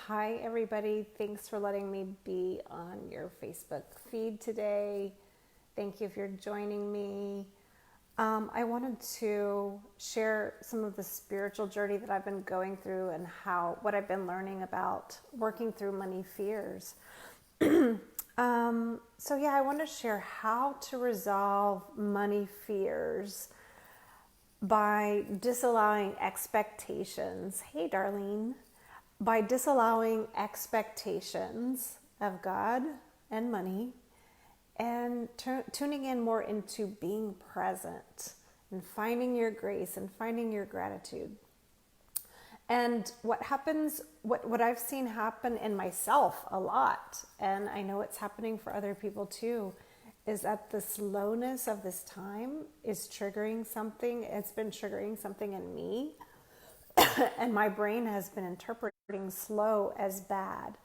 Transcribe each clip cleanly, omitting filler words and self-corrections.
Hi, everybody. Thanks for letting me be on your Facebook feed today. Thank you if you're joining me. I wanted to share some of the spiritual journey that I've been going through and what I've been learning about working through money fears. I want to share how to resolve money fears by disallowing expectations. Hey, Darlene. By disallowing expectations of God and money and tuning in more into being present and finding your grace and finding your gratitude. And what I've seen happen in myself a lot, and I know it's happening for other people too, is that the slowness of this time is triggering something. It's been triggering something in me, and my brain has been interpreting slow as bad.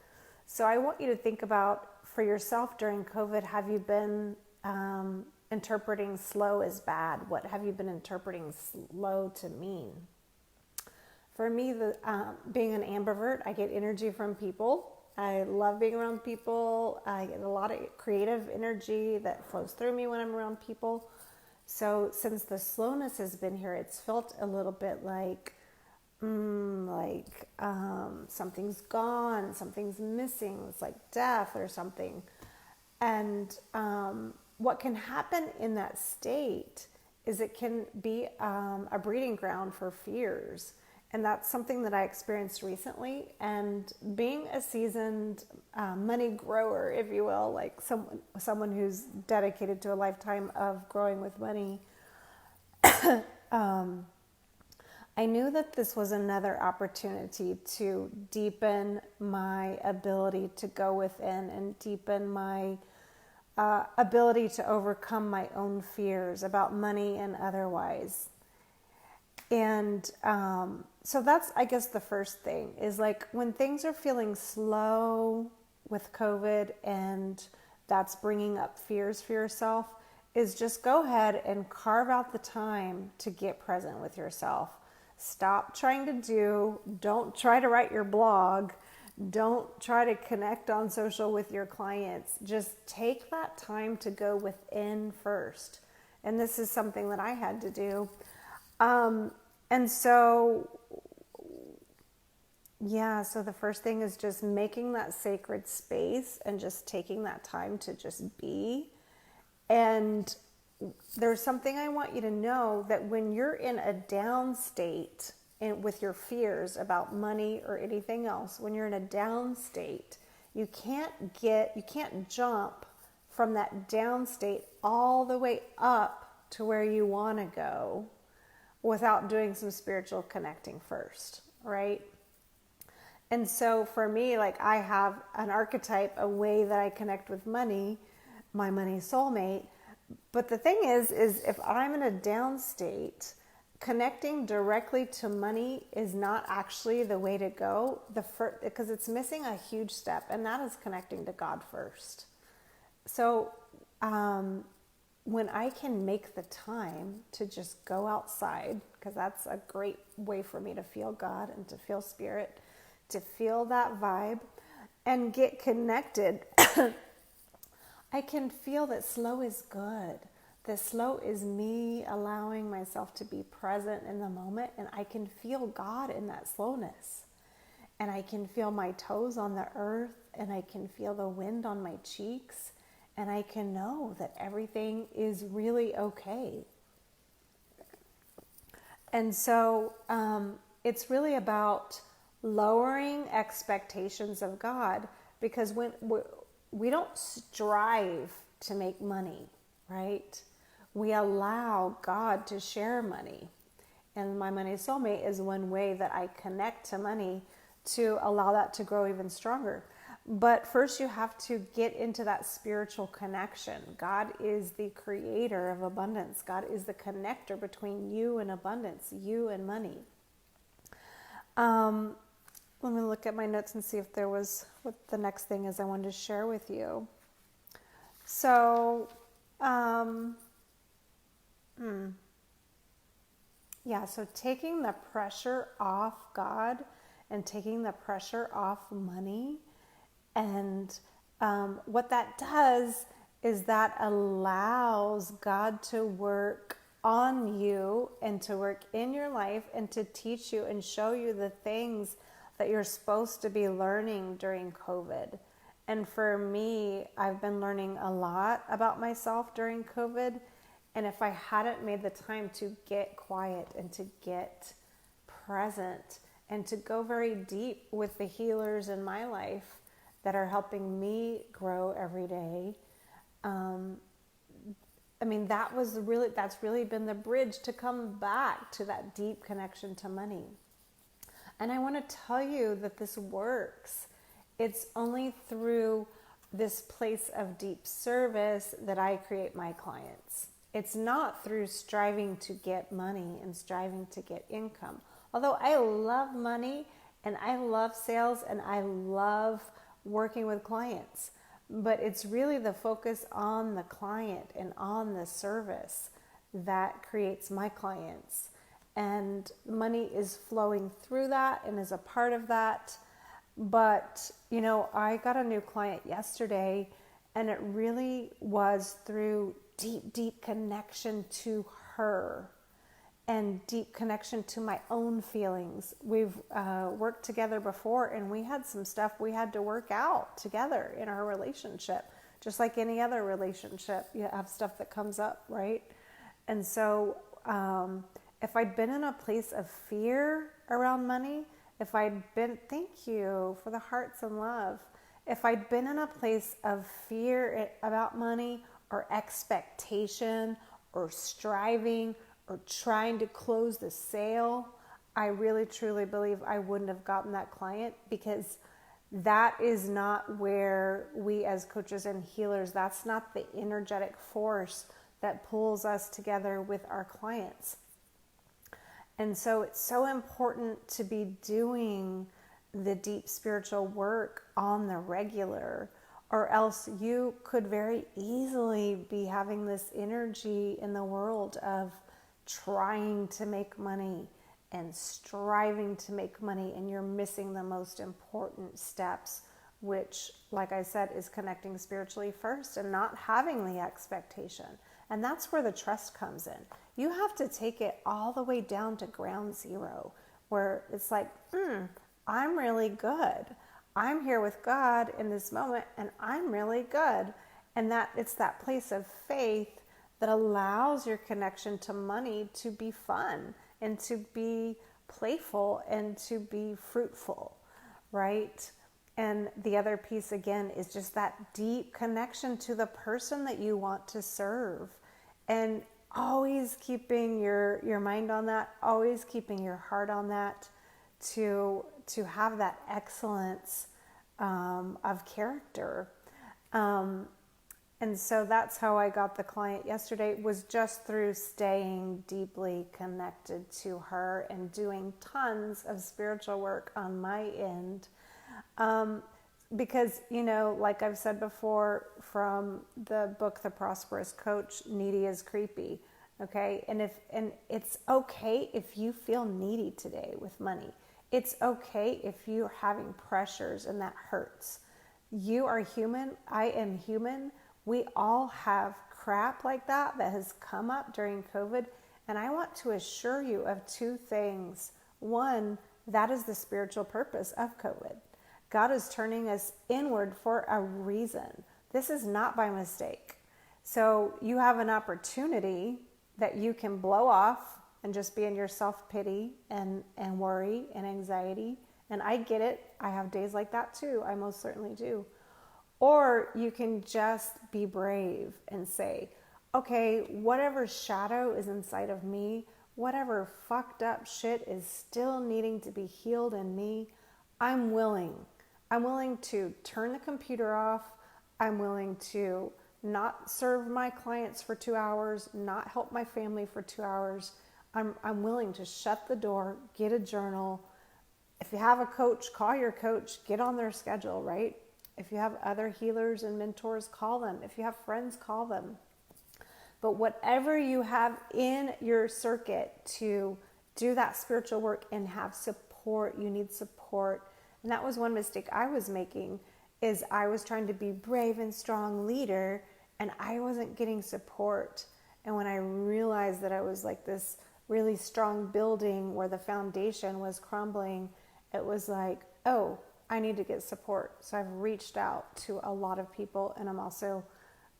So I want you to think about for yourself during COVID, have you been interpreting slow as bad? What have you been interpreting slow to mean? For me, being an ambivert, I get energy from people. I love being around people. I get a lot of creative energy that flows through me when I'm around people. So since the slowness has been here, it's felt a little bit like something's gone, something's missing. It's like death or something. And what can happen in that state is it can be a breeding ground for fears. And that's something that I experienced recently. And being a seasoned money grower, if you will, like someone who's dedicated to a lifetime of growing with money, I knew that this was another opportunity to deepen my ability to go within and deepen my ability to overcome my own fears about money and otherwise. And so that's, I guess, the first thing is like when things are feeling slow with COVID and that's bringing up fears for yourself, is just go ahead and carve out the time to get present with yourself. Stop trying don't try to write your blog. Don't try to connect on social with your clients. Just take that time to go within first. And this is something that I had to do. So the first thing is just making that sacred space and just taking that time to just be. And there's something I want you to know, that when you're in a down state and with your fears about money or anything else, when you're in a down state, you can't jump from that down state all the way up to where you want to go without doing some spiritual connecting first, right? And so for me, like I have an archetype, a way that I connect with money, my money soulmate. But the thing is if I'm in a down state, connecting directly to money is not actually the way to go, because it's missing a huge step, and that is connecting to God first. So when I can make the time to just go outside, because that's a great way for me to feel God and to feel spirit, to feel that vibe and get connected, I can feel that slow is good. The slow is me allowing myself to be present in the moment, and I can feel God in that slowness. And I can feel my toes on the earth, and I can feel the wind on my cheeks, and I can know that everything is really okay. And so it's really about lowering expectations of God, because when we don't strive to make money, right? We allow God to share money. And my money soulmate is one way that I connect to money to allow that to grow even stronger. But first you have to get into that spiritual connection. God is the creator of abundance. God is the connector between you and abundance, you and money. Let me look at my notes and see if there was what the next thing is I wanted to share with you. So, so taking the pressure off God and taking the pressure off money. And what that does is that allows God to work on you and to work in your life and to teach you and show you the things that you're supposed to be learning during COVID. And for me, I've been learning a lot about myself during COVID. And if I hadn't made the time to get quiet and to get present and to go very deep with the healers in my life that are helping me grow every day, that's really been the bridge to come back to that deep connection to money. And I want to tell you that this works. It's only through this place of deep service that I create my clients. It's not through striving to get money and striving to get income. Although I love money and I love sales and I love working with clients, but it's really the focus on the client and on the service that creates my clients. And money is flowing through that and is a part of that. But, I got a new client yesterday, and it really was through deep, deep connection to her and deep connection to my own feelings. We've worked together before, and we had some stuff we had to work out together in our relationship. Just like any other relationship, you have stuff that comes up, right? And so if I'd been in a place of fear around money, thank you for the hearts and love. If I'd been in a place of fear about money or expectation or striving or trying to close the sale, I really truly believe I wouldn't have gotten that client, because that is not where we as coaches and healers, that's not the energetic force that pulls us together with our clients. And so it's so important to be doing the deep spiritual work on the regular, or else you could very easily be having this energy in the world of trying to make money and striving to make money, and you're missing the most important steps, which, like I said, is connecting spiritually first and not having the expectation. And that's where the trust comes in. You have to take it all the way down to ground zero, where it's like, I'm really good. I'm here with God in this moment, and I'm really good. And that it's that place of faith that allows your connection to money to be fun and to be playful and to be fruitful, right? And the other piece, again, is just that deep connection to the person that you want to serve. And always keeping your mind on that, always keeping your heart on that, to have that excellence of character. And so that's how I got the client yesterday, was just through staying deeply connected to her and doing tons of spiritual work on my end. Because, like I've said before from the book, The Prosperous Coach, needy is creepy. Okay. And it's okay if you feel needy today with money. It's okay if you're having pressures and that hurts. You are human. I am human. We all have crap like that has come up during COVID. And I want to assure you of two things. One, that is the spiritual purpose of COVID. God is turning us inward for a reason. This is not by mistake. So you have an opportunity that you can blow off and just be in your self-pity and worry and anxiety. And I get it. I have days like that too. I most certainly do. Or you can just be brave and say, okay, whatever shadow is inside of me, whatever fucked up shit is still needing to be healed in me, I'm willing. I'm willing to turn the computer off. I'm willing to not serve my clients for 2 hours, not help my family for 2 hours. I'm willing to shut the door, get a journal. If you have a coach, call your coach, get on their schedule, right? If you have other healers and mentors, call them. If you have friends, call them. But whatever you have in your circuit to do that spiritual work and have support support, you need support. And that was one mistake I was making, is I was trying to be brave and strong leader and I wasn't getting support. And when I realized that I was like this really strong building where the foundation was crumbling, it was like, oh, I need to get support. So I've reached out to a lot of people, and I'm also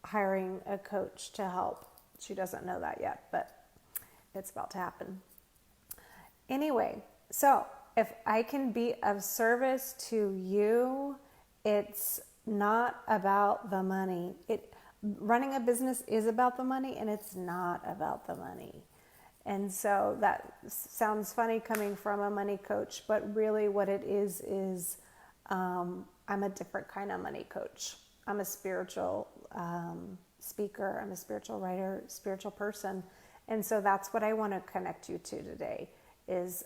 hiring a coach to help. She doesn't know that yet, but it's about to happen. Anyway, so if I can be of service to you, it's not about the money. Running a business is about the money, and it's not about the money. And so that sounds funny coming from a money coach, but really what it is I'm a different kind of money coach. I'm a spiritual speaker. I'm a spiritual writer, spiritual person. And so that's what I want to connect you to today, is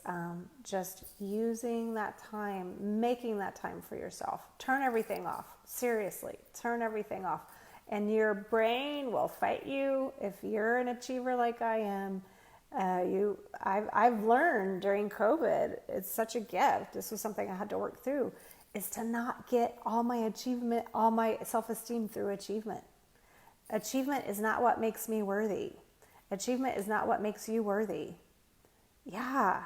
just using that time, making that time for yourself. Turn everything off. Seriously, turn everything off. And your brain will fight you if you're an achiever like I am. I've learned during COVID, it's such a gift. This was something I had to work through, is to not get all my achievement, all my self-esteem through achievement. Achievement is not what makes me worthy. Achievement is not what makes you worthy. Yeah,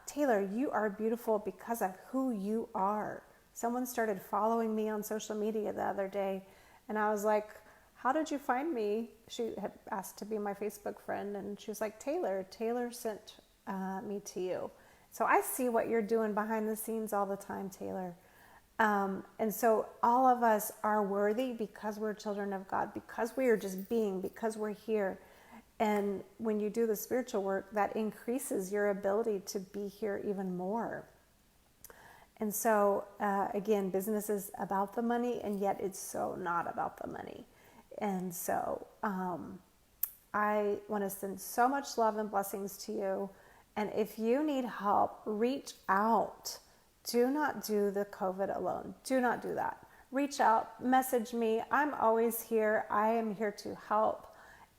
Taylor, you are beautiful because of who you are. Someone started following me on social media the other day, and I was like, how did you find me? She had asked to be my Facebook friend, and she was like, Taylor sent me to you. So I see what you're doing behind the scenes all the time, Taylor. And so all of us are worthy because we're children of God, because we are just being, because we're here. And when you do the spiritual work, that increases your ability to be here even more. And so, again, business is about the money, and yet it's so not about the money. And so I want to send so much love and blessings to you. And if you need help, reach out. Do not do the COVID alone. Do not do that. Reach out, message me. I'm always here. I am here to help,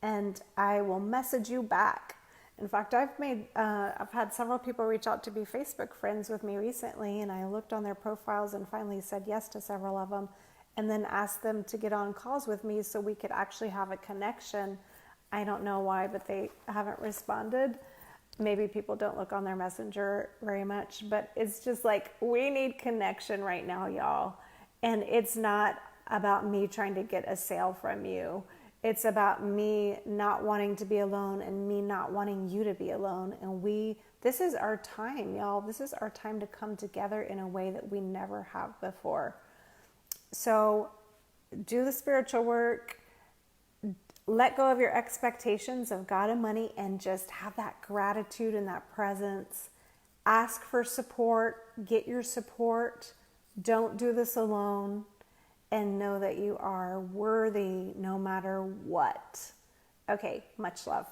and I will message you back. In fact, I've had several people reach out to be Facebook friends with me recently, and I looked on their profiles and finally said yes to several of them, and then asked them to get on calls with me so we could actually have a connection. I don't know why, but they haven't responded. Maybe people don't look on their messenger very much, but it's just like, we need connection right now, y'all. And it's not about me trying to get a sale from you. It's about me not wanting to be alone and me not wanting you to be alone. And this is our time, y'all. This is our time to come together in a way that we never have before. So do the spiritual work. Let go of your expectations of God and money, and just have that gratitude and that presence. Ask for support. Get your support. Don't do this alone. And know that you are worthy no matter what. Okay, much love.